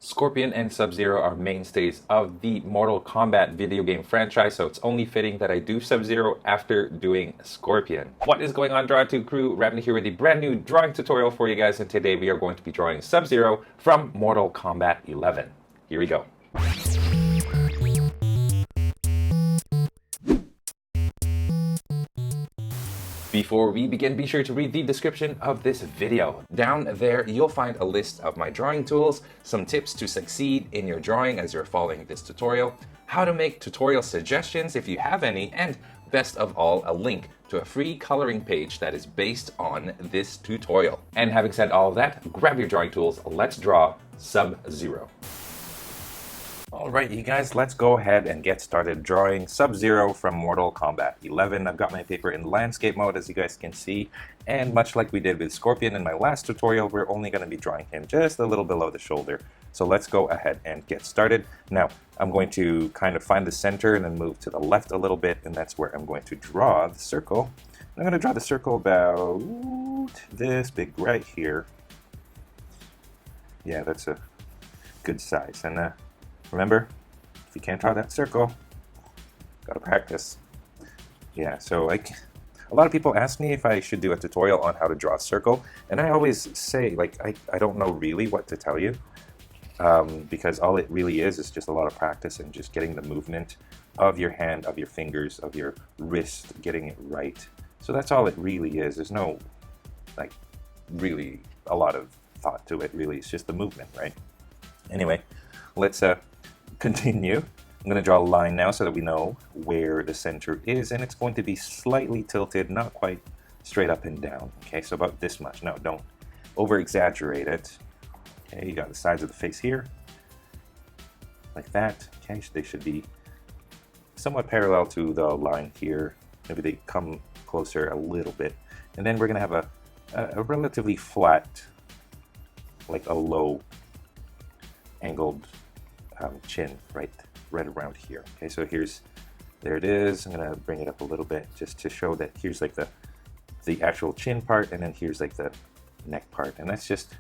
Scorpion and Sub-Zero are mainstays of the Mortal Kombat video game franchise, so it's only fitting that I do Sub-Zero after doing Scorpion. What is going on, Draw 2 crew? Ramny here with a brand new drawing tutorial for you guys, and today we are going to be drawing Sub-Zero from Mortal Kombat 11. Here we go. Before we begin, be sure to read the description of this video. Down there, you'll find a list of my drawing tools, some tips to succeed in your drawing as you're following this tutorial, how to make tutorial suggestions if you have any, and best of all, a link to a free coloring page that is based on this tutorial. And having said all of that, grab your drawing tools, let's draw Sub-Zero. Alright, you guys, let's go ahead and get started drawing Sub-Zero from Mortal Kombat 11. I've got my paper in landscape mode, as you guys can see, and much like we did with Scorpion in my last tutorial, we're only going to be drawing him just a little below the shoulder. So let's go ahead and get started. Now, I'm going to kind of find the center and then move to the left a little bit, and that's where I'm going to draw the circle. I'm going to draw the circle about this big right here. Yeah, that's a good size. And remember, if you can't draw that circle, gotta practice. Yeah, so a lot of people ask me if I should do a tutorial on how to draw a circle, and I always say, like, I don't know really what to tell you, because all it really is just a lot of practice and just getting the movement of your hand, of your fingers, of your wrist, getting it right. So that's all it really is. There's no, like, really a lot of thought to it, really. It's just the movement, right? Anyway, let's continue. I'm going to draw a line now so that we know where the center is, and it's going to be slightly tilted, not quite straight up and down. Okay, so about this much. No, don't over exaggerate it. Okay, you got the sides of the face here, like that. Okay, they should be somewhat parallel to the line here. Maybe they come closer a little bit, and then we're going to have a relatively flat, like a low angled chin right around here. Okay, so there it is. I'm gonna bring it up a little bit just to show that here's like the actual chin part, and then here's like the neck part, and that's just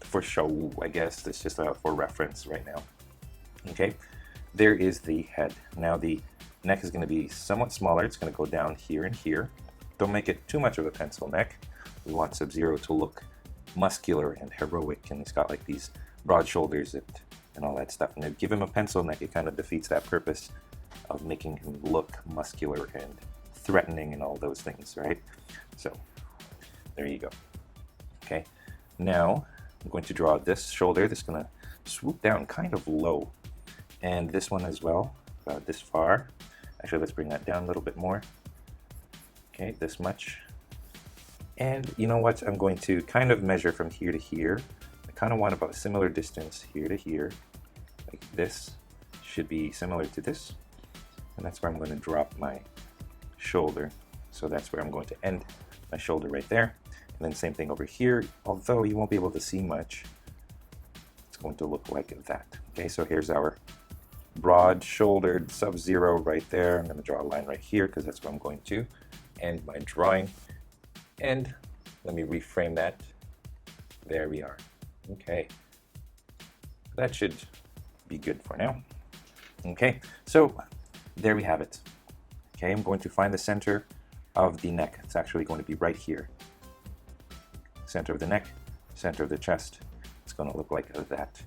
for show, I guess. That's just for reference right now. Okay, there is the head. Now the neck is going to be somewhat smaller. It's going to go down here and here. Don't make it too much of a pencil neck. We want Sub-Zero to look muscular and heroic, and he's got like these broad shoulders and all that stuff. And if you give him a pencil neck, it kind of defeats that purpose of making him look muscular and threatening and all those things, right? So there you go. Okay, now I'm going to draw this shoulder. This is going to swoop down kind of low, and this one as well, about this far. Actually, let's bring that down a little bit more. Okay, this much. And you know what? I'm going to kind of measure from here to here. I kind of want about a similar distance here to here. Like this should be similar to this. And that's where I'm going to drop my shoulder. So that's where I'm going to end my shoulder right there. And then same thing over here. Although you won't be able to see much, it's going to look like that. Okay, so here's our broad-shouldered Sub-Zero right there. I'm going to draw a line right here because that's where I'm going to end my drawing. And let me reframe that. There we are. Okay, that should be good for now. Okay, so there we have it. Okay, I'm going to find the center of the neck. It's actually going to be right here. Center of the neck, center of the chest. It's going to look like that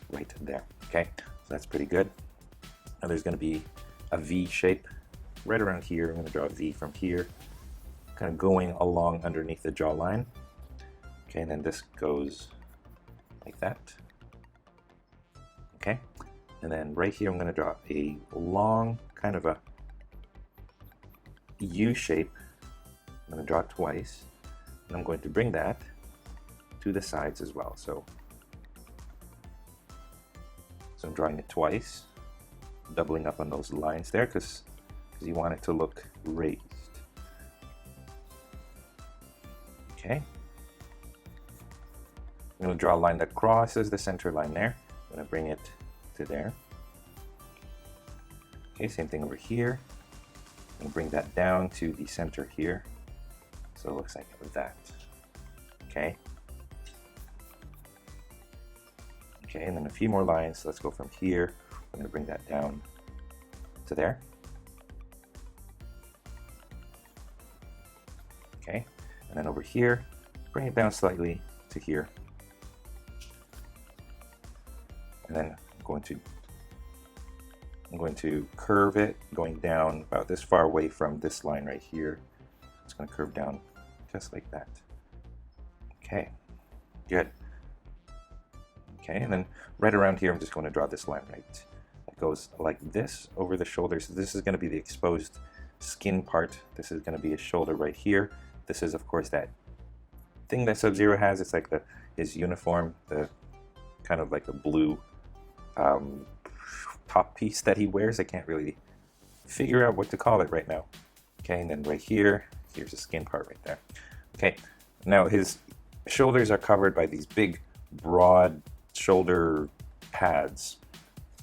right there. Okay, so that's pretty good. Now there's going to be a V shape right around here. I'm going to draw a V from here, kind of going along underneath the jawline. Okay, and then this goes like that. Okay, and then right here I'm going to draw a long kind of a U shape. I'm going to draw it twice, and I'm going to bring that to the sides as well. So I'm drawing it twice, doubling up on those lines there because you want it to look raised. Okay, I'm going to draw a line that crosses the center line there. I'm going to bring it to there. Okay, same thing over here. I'm going to bring that down to the center here. So it looks like that. Okay. Okay, and then a few more lines. Let's go from here. I'm going to bring that down to there. Okay, and then over here, bring it down slightly to here. And then I'm going to curve it going down about this far away from this line right here. It's going to curve down just like that. Okay, good. Okay, and then right around here, I'm just going to draw this line right. It goes like this over the shoulder. So this is going to be the exposed skin part. This is going to be his shoulder right here. This is, of course, that thing that Sub-Zero has. It's like his uniform, the kind of like the blue top piece that he wears. I can't really figure out what to call it right now. Okay, and then right here, here's the skin part right there. Okay, now his shoulders are covered by these big, broad shoulder pads,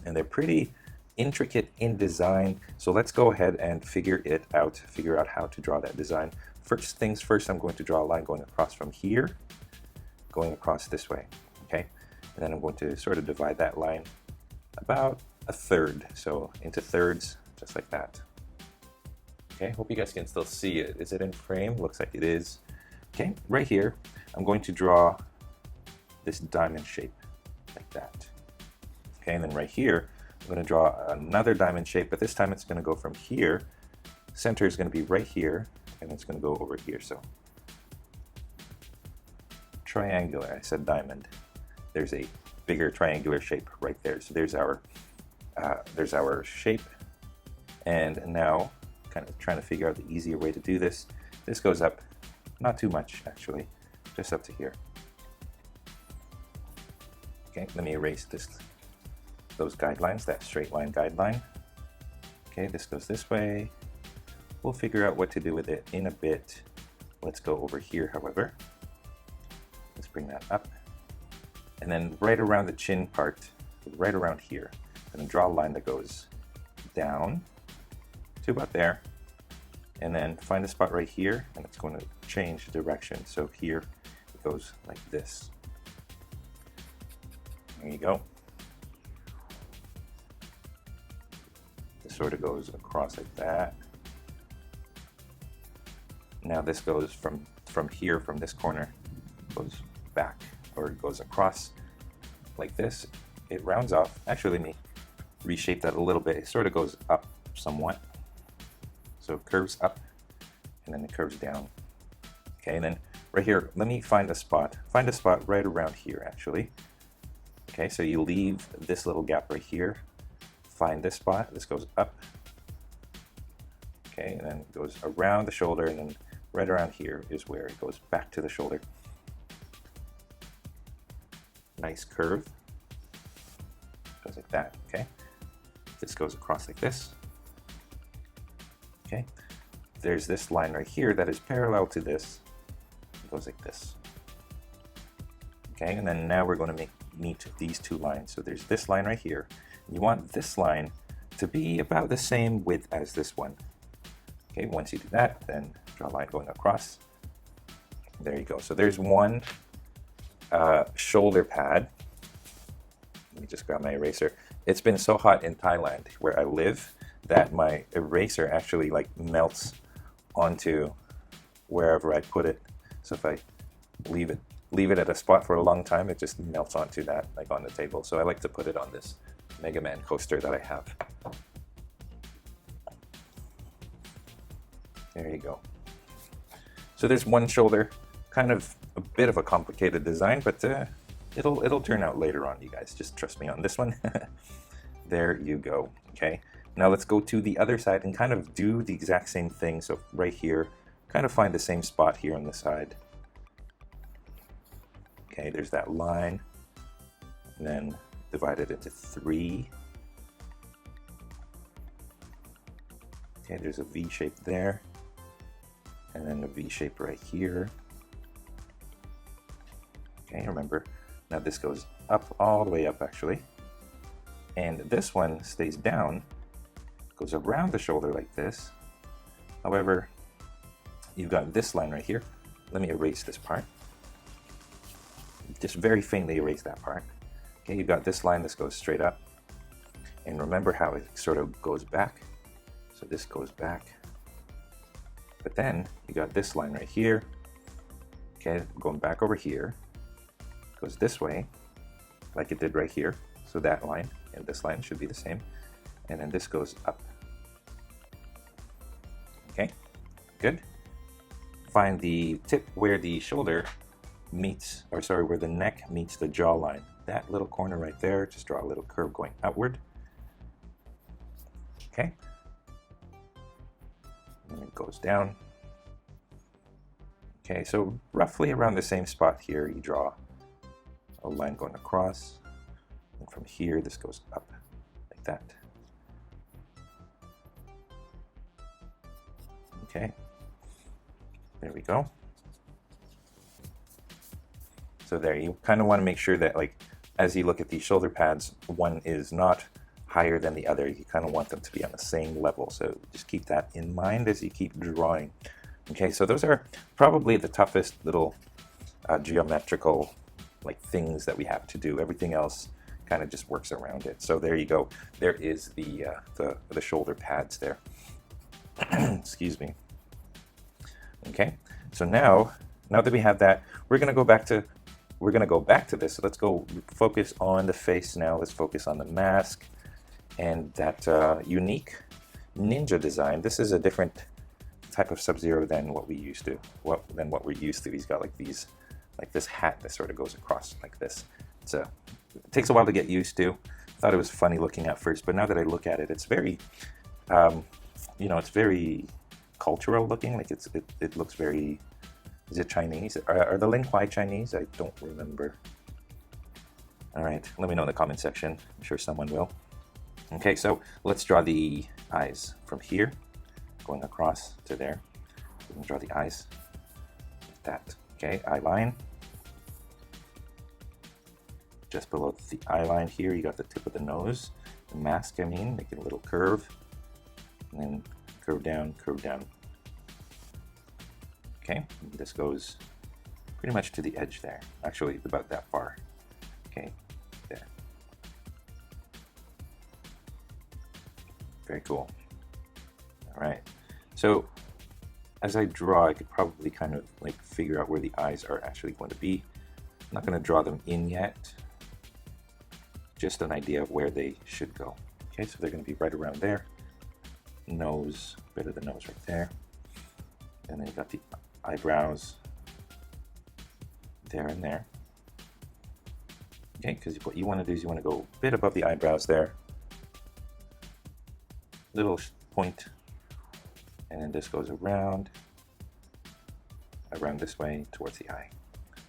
and they're pretty intricate in design. So let's go ahead and figure out how to draw that design. First things first, I'm going to draw a line going across from here, going across this way, okay? And then I'm going to sort of divide that line about a third, so into thirds, just like that. Okay, hope you guys can still see it. Is it in frame? Looks like it is. Okay, right here, I'm going to draw this diamond shape, like that. Okay, and then right here, I'm going to draw another diamond shape, but this time it's going to go from here. Center is going to be right here, and it's going to go over here. So triangular, I said diamond. There's a bigger triangular shape right there. So there's our shape. And now, kind of trying to figure out the easier way to do this. This goes up, not too much actually, just up to here. Okay, let me erase those guidelines, that straight line guideline. Okay, this goes this way. We'll figure out what to do with it in a bit. Let's go over here, however. Let's bring that up. And then right around the chin part, right around here, I'm going to draw a line that goes down to about there. And then find a spot right here, and it's going to change direction. So here it goes like this. There you go. This sort of goes across like that. Now this goes from here, from this corner, goes back, or it goes across like this. It rounds off. Actually, let me reshape that a little bit. It sort of goes up somewhat. So it curves up, and then it curves down. Okay, and then right here, let me find a spot. Find a spot right around here, actually. Okay, so you leave this little gap right here. Find this spot. This goes up. Okay, and then it goes around the shoulder, and then right around here is where it goes back to the shoulder. Nice curve. Goes like that, okay? This goes across like this. Okay, there's this line right here that is parallel to this. It goes like this. Okay, and then now we're going to meet these two lines. So there's this line right here. You want this line to be about the same width as this one. Okay, once you do that, then draw a line going across. There you go. So there's one shoulder pad. Let me just grab my eraser. It's been so hot in Thailand where I live that my eraser actually like melts onto wherever I put it. So if I leave it at a spot for a long time, it just melts onto that, like on the table. So I like to put it on this Mega Man coaster that I have. There you go. So there's one shoulder, kind of a bit of a complicated design, but it'll turn out later on, you guys. Just trust me on this one. There you go. Okay. Now let's go to the other side and kind of do the exact same thing. So right here, kind of find the same spot here on the side. Okay, there's that line. And then divide it into 3. Okay, there's a V shape there. And then a V shape right here. Okay, remember, now this goes up, all the way up actually. And this one stays down, goes around the shoulder like this. However, you've got this line right here. Let me erase this part. Just very faintly erase that part. Okay, you got this line, this goes straight up. And remember how it sort of goes back. So this goes back. But then you got this line right here. Okay, going back over here. Goes this way, like it did right here. So that line and this line should be the same. And then this goes up. Okay, good. Find the tip where the shoulder meets, or sorry, where the neck meets the jawline. That little corner right there, just draw a little curve going outward. Okay. And it goes down. Okay, so roughly around the same spot here, you draw a line going across. And from here, this goes up like that. Okay, there we go. So there, you kind of want to make sure that, like, as you look at these shoulder pads, one is not higher than the other. You kind of want them to be on the same level. So just keep that in mind as you keep drawing. Okay, so those are probably the toughest little geometrical like things that we have to do. Everything else kind of just works around it. So there you go. There is the shoulder pads there. Excuse me. Okay, so now that we have that, we're gonna go back to this. So let's go focus on the face now. Let's focus on the mask and that unique ninja design. This is a different type of Sub-Zero than what we used to. Than what we're used to. He's got like these, like this hat that sort of goes across like this. It takes a while to get used to. I thought it was funny looking at first, but now that I look at it, it's very, you know, it's very cultural looking. Like it looks very. Is it Chinese? Are the Lin Kuei Chinese? I don't remember. All right, let me know in the comment section. I'm sure someone will. Okay, so let's draw the eyes from here, going across to there. We can draw the eyes like that. Okay, eye line. Just below the eye line here, you got the tip of the nose. The mask, I mean, making a little curve. And then curve down, curve down. Okay, this goes pretty much to the edge there. Actually, about that far. Okay, there. Very cool. All right. So as I draw, I could probably kind of like figure out where the eyes are actually going to be. I'm not going to draw them in yet. Just an idea of where they should go. Okay, so they're going to be right around there. Nose, bit of the nose right there. And then you got the eyebrows there and there. Okay, because what you want to do is you want to go a bit above the eyebrows there. Little point. And then this goes around this way towards the eye.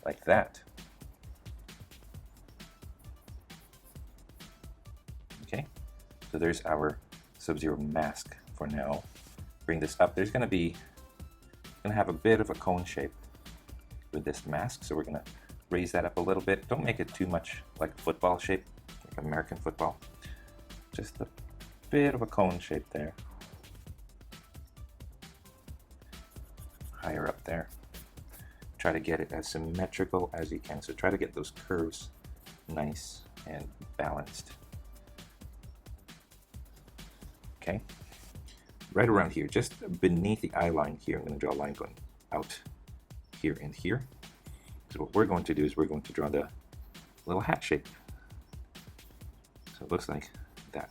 Like that. Okay, so there's our Sub-Zero mask for now. Bring this up. There's going to have a bit of a cone shape with this mask, so we're going to raise that up a little bit. Don't make it too much like a football shape, like American football. Just a bit of a cone shape there. Higher up there. Try to get it as symmetrical as you can. So try to get those curves nice and balanced. Okay. Right around here, just beneath the eye line here, I'm going to draw a line going out here and here. So what we're going to do is we're going to draw the little hat shape. So it looks like that.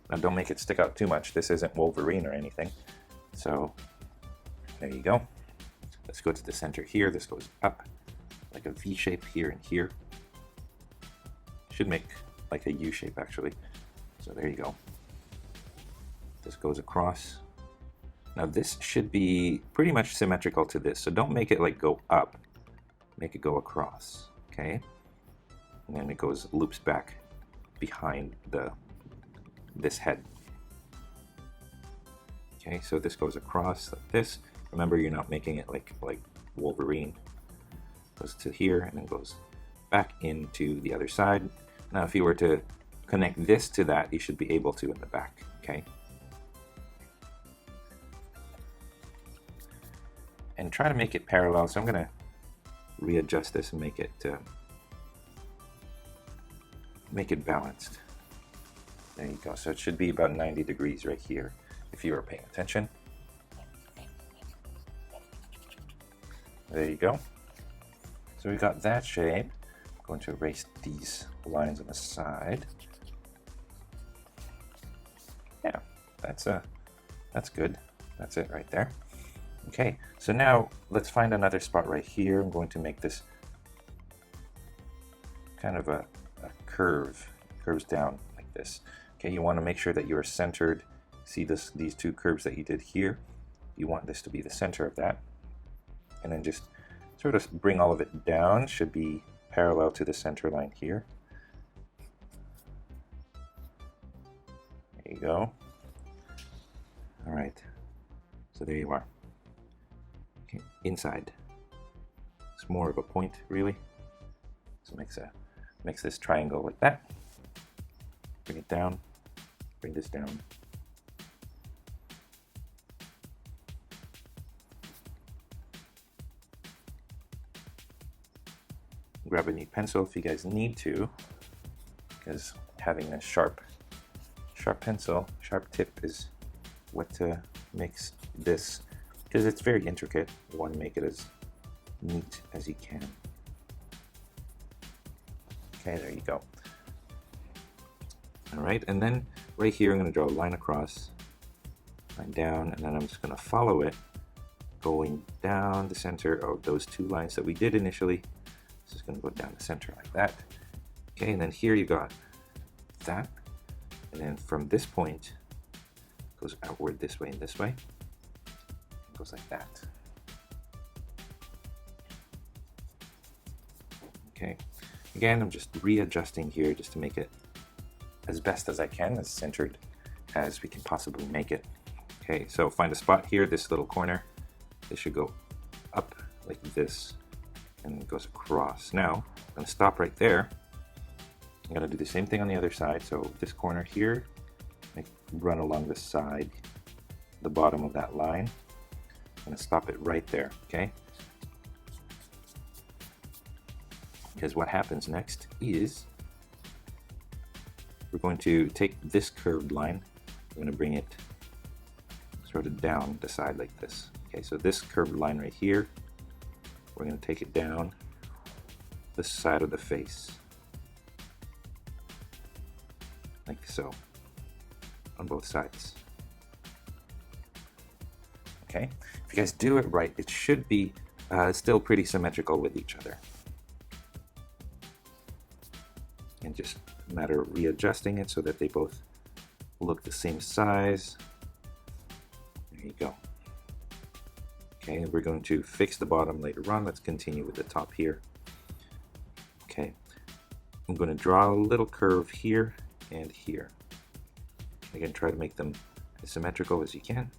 Now don't make it stick out too much. This isn't Wolverine or anything. So there you go. Let's go to the center here. This goes up like a V shape here and here. Should make like a U shape actually. So there you go. This goes across. Now this should be pretty much symmetrical to this, so don't make it like go up, make it go across, okay? And then it goes, loops back behind this head. Okay, so this goes across like this. Remember, you're not making it like Wolverine. Goes to here and then goes back into the other side. Now if you were to connect this to that, you should be able to in the back, okay? And try to make it parallel. So I'm going to readjust this and make it make it balanced. There you go. So it should be about 90 degrees right here if you were paying attention. There you go. So we got that shape. I'm going to erase these lines on the side. Yeah, that's good. That's it right there. Okay, so now let's find another spot right here. I'm going to make this kind of a curve. Curves down like this. Okay, you want to make sure that you are centered. See these two curves that you did here? You want this to be the center of that. And then just sort of bring all of it down. Should be parallel to the center line here. There you go. All right, so there you are. Okay, inside. It's more of a point, really. So makes this triangle like that. Bring it down. Bring this down. Grab a neat pencil if you guys need to, because having a sharp pencil, sharp tip is what makes this, because it's very intricate. You want to make it as neat as you can. Okay, there you go. All right, and then right here I'm going to draw a line across, line down, and then I'm just going to follow it, going down the center of those two lines that we did initially. It's just going to go down the center like that. Okay, and then here you got that, and then from this point, it goes outward this way and this way. It goes like that. Okay, again, I'm just readjusting here just to make it as best as I can, as centered as we can possibly make it. Okay, so find a spot here, this little corner. This should go up like this, and it goes across. Now, I'm going to stop right there. I'm going to do the same thing on the other side. So this corner here, run along the side, the bottom of that line. I'm going to stop it right there, okay? Because what happens next is we're going to take this curved line, we're going to bring it sort of down the side like this. Okay, so this curved line right here, we're going to take it down the side of the face, like so, on both sides. Okay, if you guys do it right, it should be still pretty symmetrical with each other. And just a matter of readjusting it so that they both look the same size. There you go. Okay, we're going to fix the bottom later on. Let's continue with the top here. Okay, I'm going to draw a little curve here and here. Again, try to make them as symmetrical as you can.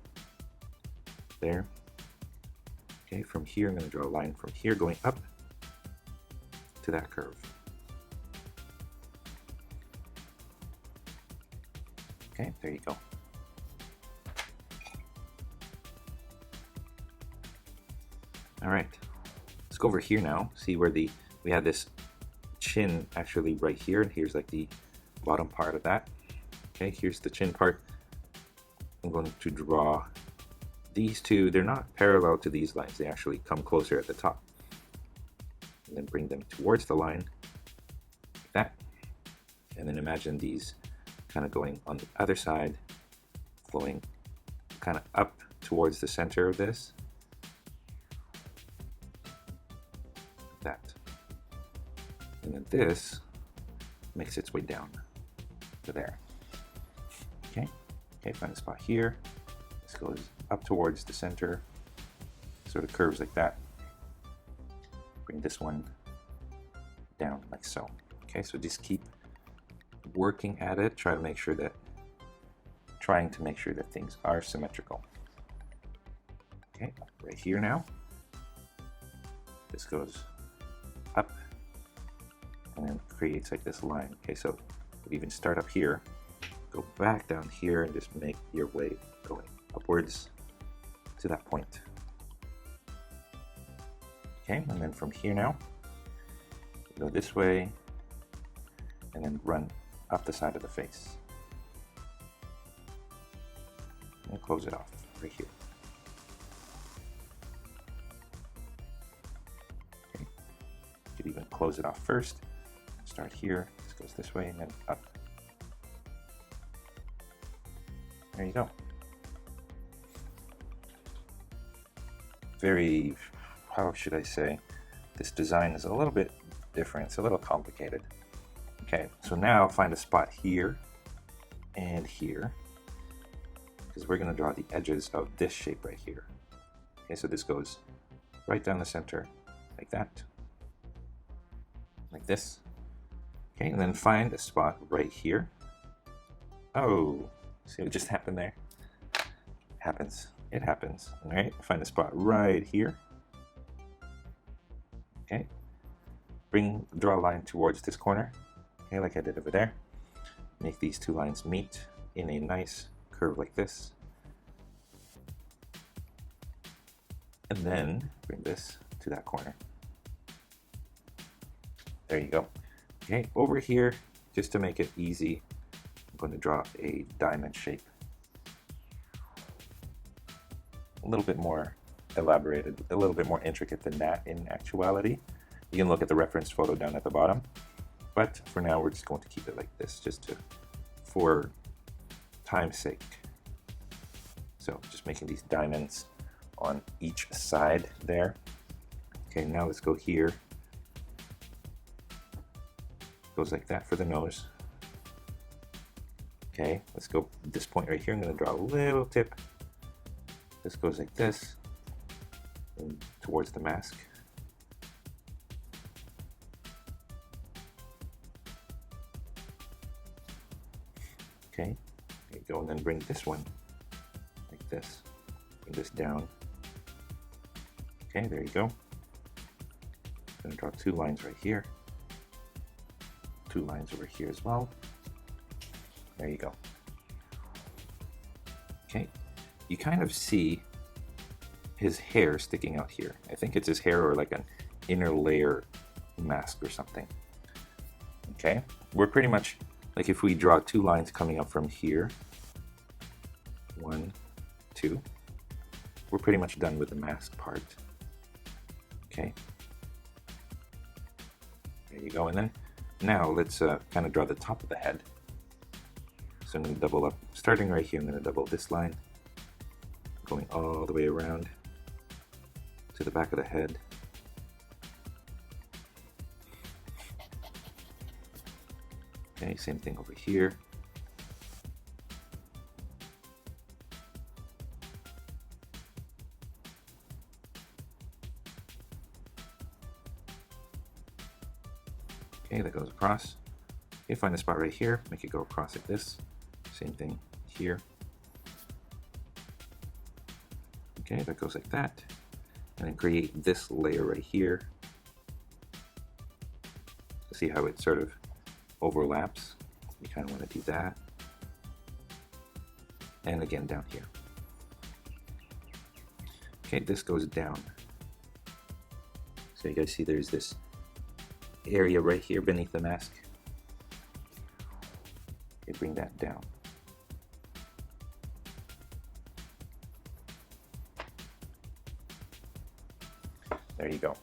There. Okay, from here I'm going to draw a line from here going up to that curve. Okay, there you go. All right, let's go over here now. See where we had this chin actually right here, and here's like the bottom part of that. Okay, here's the chin part. I'm going to draw these two. They're not parallel to these lines. They actually come closer at the top. And then bring them towards the line, like that. And then imagine these kind of going on the other side, flowing kind of up towards the center of this. Like that. And then this makes its way down to there. Okay, okay, find a spot here. This goes up towards the center, sort of curves like that. Bring this one down like so. Okay, so just keep working at it, trying to make sure that things are symmetrical. Okay, right here now, this goes up and then creates like this line. Okay, so you even start up here, go back down here, and just make your way going upwards to that point. Okay, and then from here now, go this way, and then run up the side of the face. And close it off right here. Okay. You could even close it off first. Start here, this goes this way, and then up. There you go. Very, how should I say, this design is a little bit different, it's a little complicated. Okay, so now find a spot here and here, because we're going to draw the edges of this shape right here. Okay, so this goes right down the center, like that, like this. Okay, and then find a spot right here. Oh, see what just happened there? Happens. It happens. All right, find a spot right here. Okay, draw a line towards this corner. Okay, like I did over there. Make these two lines meet in a nice curve like this. And then bring this to that corner. There you go. Okay, over here, just to make it easy, I'm going to draw a diamond shape. A little bit more elaborated, a little bit more intricate than that in actuality. You can look at the reference photo down at the bottom, but for now we're just going to keep it like this, for time's sake. So just making these diamonds on each side there. Okay, now let's go here. Goes like that for the nose. Okay, let's go this point right here. I'm going to draw a little tip. This goes like this and towards the mask. Okay, there you go, and then bring this one like this. Bring this down. Okay, there you go. I'm going to draw two lines right here. Two lines over here as well. There you go. Okay, you kind of see his hair sticking out here. I think it's his hair or like an inner layer mask or something. Okay, we're pretty much, like if we draw two lines coming up from here, 1, 2, we're pretty much done with the mask part. Okay, there you go, and then now let's kind of draw the top of the head. So I'm going to double up, starting right here, I'm going to double this line, going all the way around to the back of the head. Okay, same thing over here. Okay, that goes across. Okay, find the spot right here, make it go across like this. Same thing here. Okay, that goes like that. And then create this layer right here. See how it sort of overlaps? You kind of want to do that. And again down here. Okay, this goes down. So you guys see there's this area right here beneath the mask. Okay, bring that down. There you go.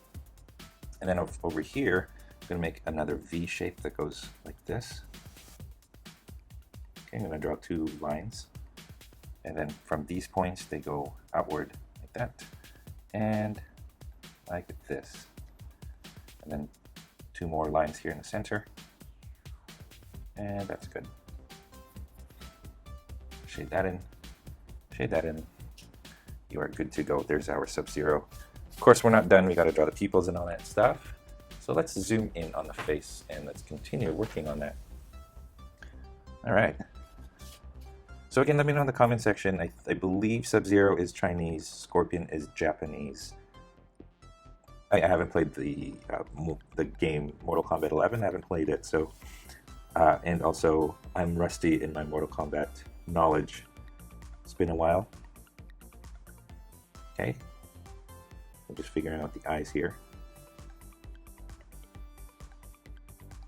And then over here, I'm going to make another V shape that goes like this. Okay, I'm going to draw two lines. And then from these points, they go outward like that. And like this. And then two more lines here in the center. And that's good. Shade that in. Shade that in. You are good to go. There's our Sub-Zero. Of course, we're not done. We got to draw the pupils and all that stuff. So let's zoom in on the face and let's continue working on that. All right. So again, let me know in the comment section. I believe Sub-Zero is Chinese, Scorpion is Japanese. I haven't played the game Mortal Kombat 11. I haven't played it, so and also I'm rusty in my Mortal Kombat knowledge. It's been a while. Okay. I'm just figuring out the eyes here.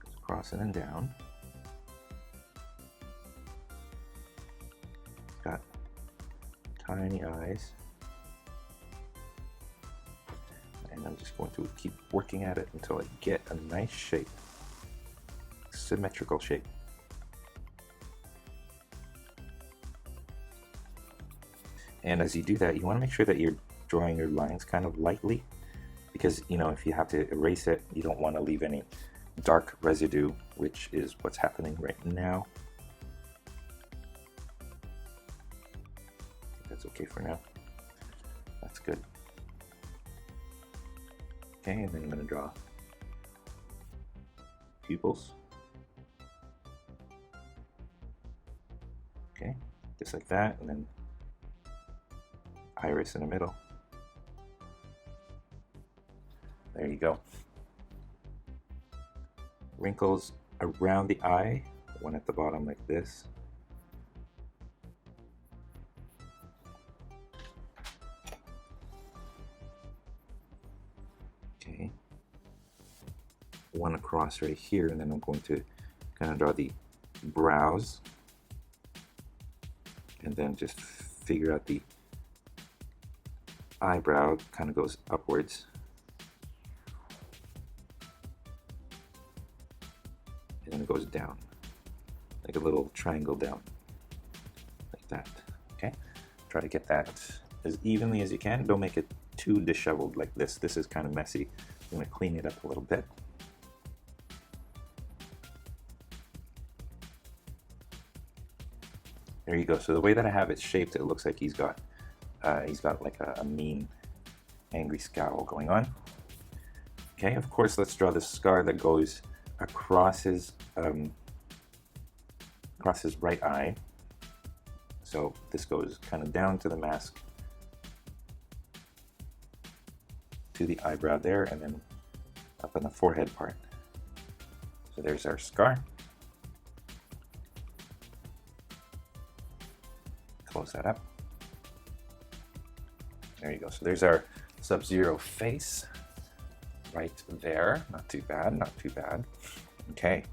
Goes across and then down. tiny eyes. And I'm just going to keep working at it until I get a nice shape, symmetrical shape. And as you do that, you want to make sure that you're drawing your lines kind of lightly, because if you have to erase it, you don't want to leave any dark residue, which is what's happening right now. That's okay for now. That's good. Okay, and then I'm going to draw pupils. Okay, just like that, and then iris in the middle. There you go. Wrinkles around the eye, one at the bottom like this. Okay. One across right here, and then I'm going to kind of draw the brows, and then just figure out the eyebrow kind of goes upwards. And then it goes down, like a little triangle down, like that. Okay, try to get that as evenly as you can. Don't make it too disheveled like this. This is kind of messy. I'm going to clean it up a little bit. There you go. So the way that I have it shaped, it looks like he's got like a mean, angry scowl going on. Okay, of course, let's draw the scar that goes across his right eye. So this goes kind of down to the mask, to the eyebrow there, and then up on the forehead part. So there's our scar. Close that up. There you go. So there's our Sub-Zero face right there. Not too bad, not too bad. Okay.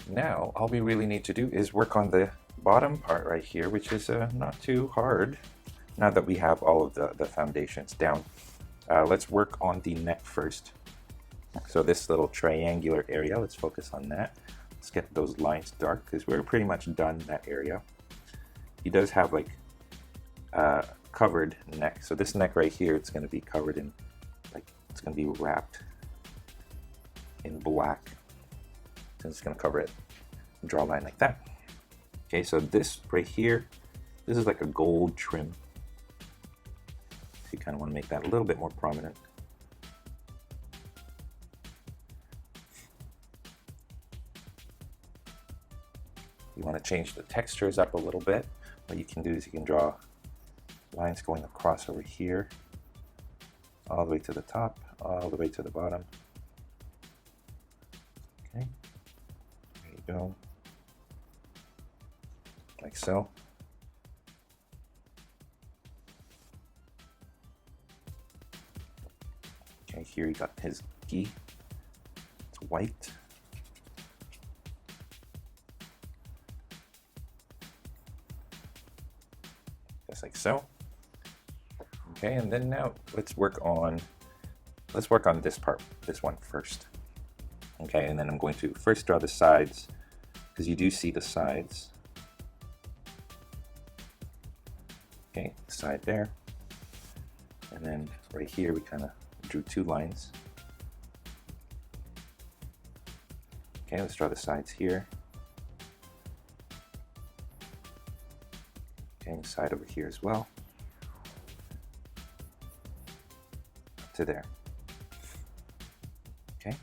Now, all we really need to do is work on the bottom part right here, which is not too hard now that we have all of the foundations down. Let's work on the neck first. So this little triangular area, let's focus on that. Let's get those lines dark because we're pretty much done that area. He does have like covered neck. So this neck right here, it's going to be covered in, like, it's going to be wrapped in black. So it's going to cover it. Draw a line like that. Okay, so this right here, this is like a gold trim. So you kind of want to make that a little bit more prominent. You want to change the textures up a little bit. What you can do is you can draw lines going across over here, all the way to the top, all the way to the bottom. Okay, there you go, like so. Okay, here you got his gi. It's white. Just like so. Okay, and then now let's work on this part, this one first. Okay, and then I'm going to first draw the sides, because you do see the sides. Okay, side there. And then right here we kind of drew two lines. Okay, let's draw the sides here. Okay, and side over here as well. To there. Okay.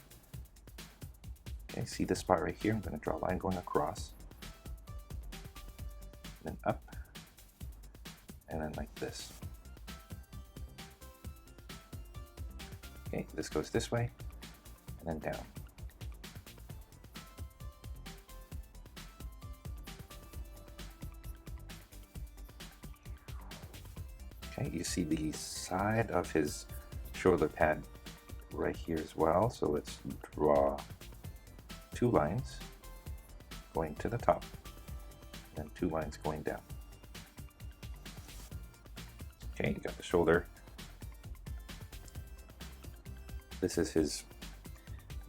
Okay, see this spot right here? I'm going to draw a line going across, then up, and then like this. Okay, this goes this way, and then down. Okay, you see the side of his shoulder pad right here as well. So let's draw two lines going to the top, and two lines going down. Okay, you got the shoulder. This is his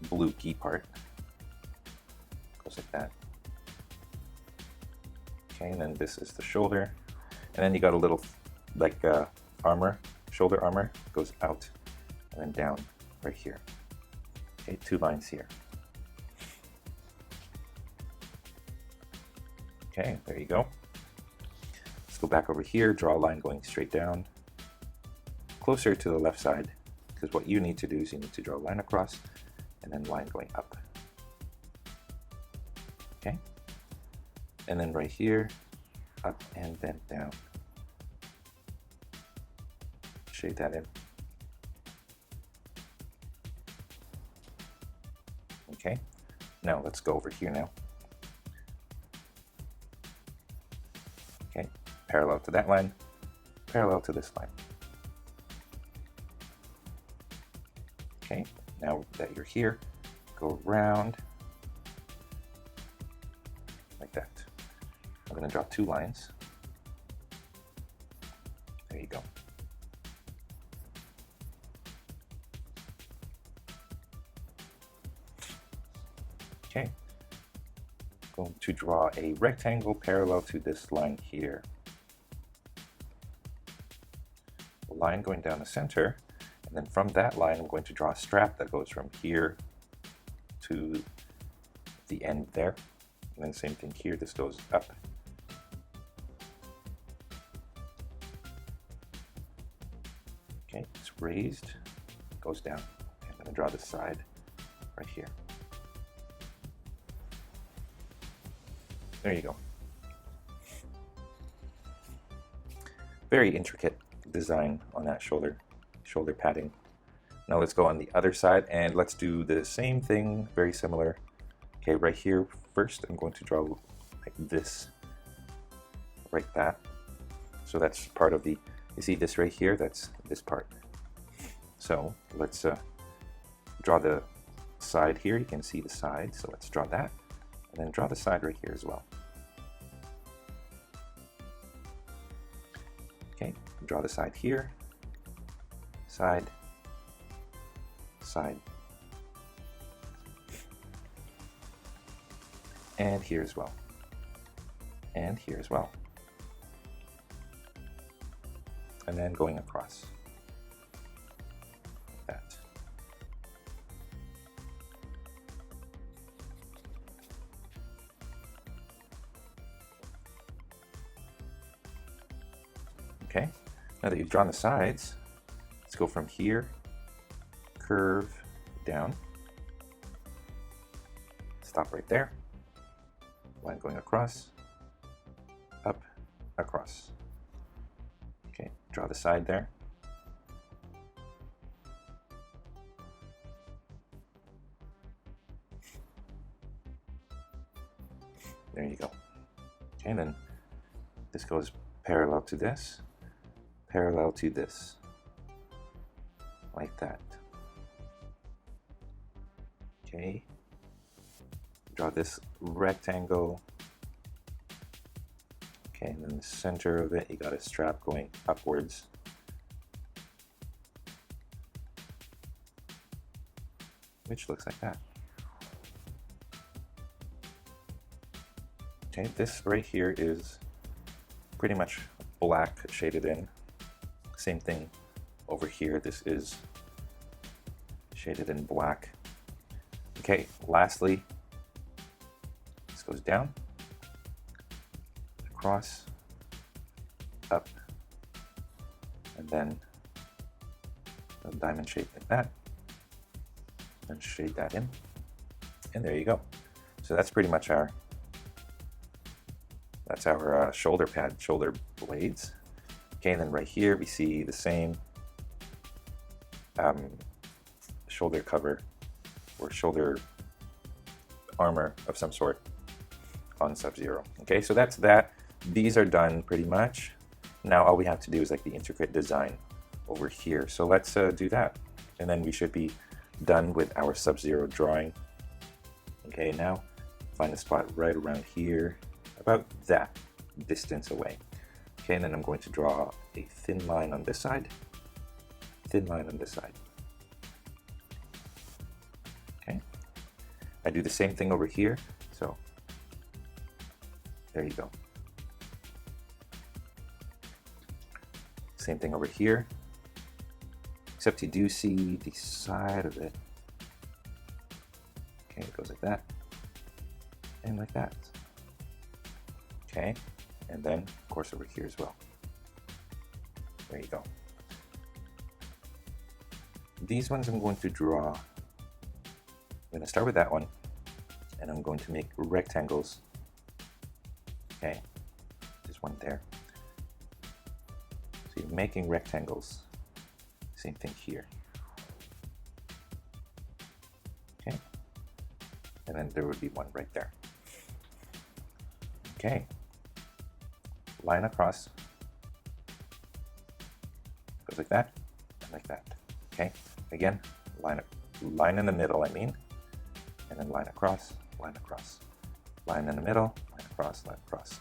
blue key part. Goes like that. Okay, and then this is the shoulder. And then you got a little, like, armor, shoulder armor, goes out and then down right here. Okay, 2 lines here. Okay, there you go. Let's go back over here, draw a line going straight down, closer to the left side, because what you need to do is you need to draw a line across and then line going up. Okay, and then right here, up and then down. Shade that in. Okay, now let's go over here now. Okay, parallel to that line, parallel to this line. Okay, now that you're here, go around like that. I'm going to draw 2 lines. There you go. Okay, going to draw a rectangle parallel to this line here. A line going down the center, and then from that line I'm going to draw a strap that goes from here to the end there. And then same thing here, this goes up. Okay, it's raised, goes down. Okay, I'm going to draw the side right here. There you go. Very intricate design on that shoulder padding. Now let's go on the other side and let's do the same thing, very similar. Okay, right here first I'm going to draw like this, like that. So that's part of the, you see this right here, that's this part. So let's draw the side here. You can see the side, so let's draw that. And then draw the side right here as well. Okay, draw the side here, side, side, and here as well, and here as well, and then going across like that. Okay, now that you've drawn the sides, let's go from here, curve down, stop right there, line going across, up, across. Okay, draw the side there. There you go. Okay, then this goes parallel to this, parallel to this, like that. Okay, draw this rectangle. Okay, and then the center of it, you got a strap going upwards. Which looks like that. Okay, this right here is pretty much black shaded in. Same thing over here, this is shaded in black. Okay, lastly, this goes down, across, up, and then a diamond shape like that, and shade that in, and there you go. So that's pretty much our shoulder pad, shoulder blades. Okay, and then right here we see the same shoulder cover or shoulder armor of some sort on Sub-Zero. Okay, so that's that. These are done pretty much. Now all we have to do is like the intricate design over here. So let's do that, and then we should be done with our Sub-Zero drawing. Okay, now find a spot right around here, about that distance away. Okay, and then I'm going to draw a thin line on this side, thin line on this side. Okay, I do the same thing over here, so there you go. Same thing over here, except you do see the side of it. Okay, it goes like that, and like that. Okay, and then of course over here as well. There you go. These ones I'm going to draw. I'm going to start with that one, and I'm going to make rectangles. Okay, just one there. So you're making rectangles. Same thing here. Okay, and then there would be one right there. Okay, line across. Goes like that, and like that. Okay, again, line in the middle, I mean, and then line across, line across, line in the middle, line across, line across.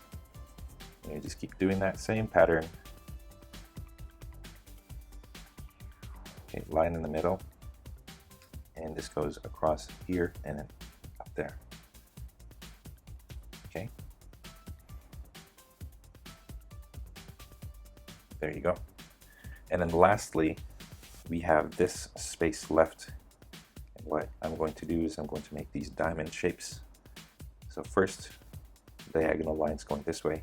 And you just keep doing that same pattern. Okay, line in the middle, and this goes across here and then up there. Okay, there you go. And then lastly, we have this space left. And what I'm going to do is I'm going to make these diamond shapes. So first, diagonal lines going this way.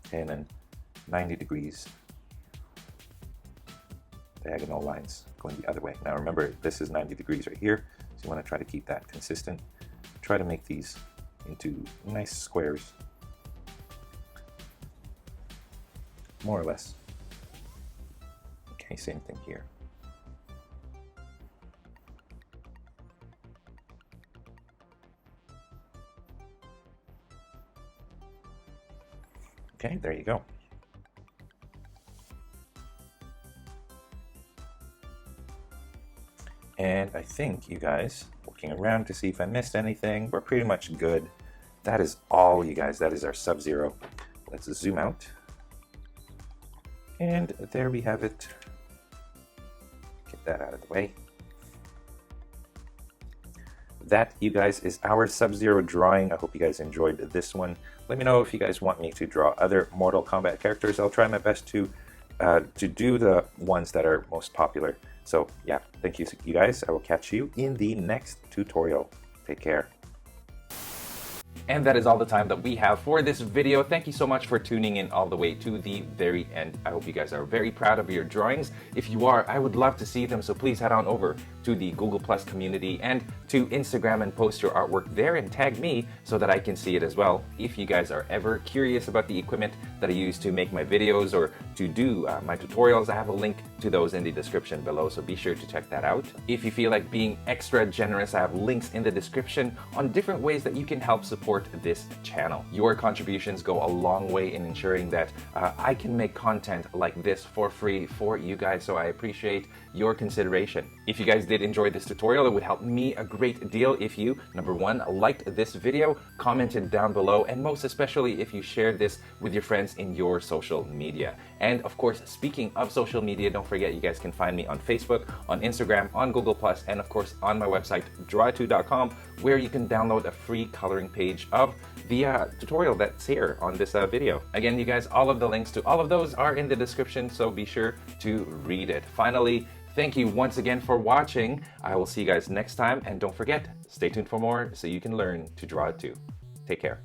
Okay, and then 90 degrees. Diagonal lines going the other way. Now remember, this is 90 degrees right here, so you want to try to keep that consistent. Try to make these into nice squares, more or less. Okay, same thing here. Okay, there you go. And I think you guys, looking around to see if I missed anything, we're pretty much good. That is all, you guys. That is our Sub-Zero. Let's zoom out. And there we have it. Get that out of the way. That, you guys, is our Sub-Zero drawing. I hope you guys enjoyed this one. Let me know if you guys want me to draw other Mortal Kombat characters. I'll try my best to do the ones that are most popular. So yeah, thank you guys. I will catch you in the next tutorial. Take care. And that is all the time that we have for this video. Thank you so much for tuning in all the way to the very end. I hope you guys are very proud of your drawings. If you are, I would love to see them, so please head on over to the Google Plus community and to Instagram and post your artwork there and tag me so that I can see it as well. If you guys are ever curious about the equipment that I use to make my videos or to do my tutorials, I have a link to those in the description below, so be sure to check that out. If you feel like being extra generous, I have links in the description on different ways that you can help support this channel. Your contributions go a long way in ensuring that I can make content like this for free for you guys, so I appreciate your consideration. If you guys did enjoy this tutorial, it would help me a great deal if you, number one, liked this video, commented down below, and most especially if you shared this with your friends in your social media. And of course, speaking of social media, don't forget you guys can find me on Facebook, on Instagram, on Google+, and of course on my website, draw2.com, where you can download a free coloring page of the tutorial that's here on this video. Again, you guys, all of the links to all of those are in the description, so be sure to read it. Finally, thank you once again for watching. I will see you guys next time, and don't forget, stay tuned for more so you can learn to draw too. Take care.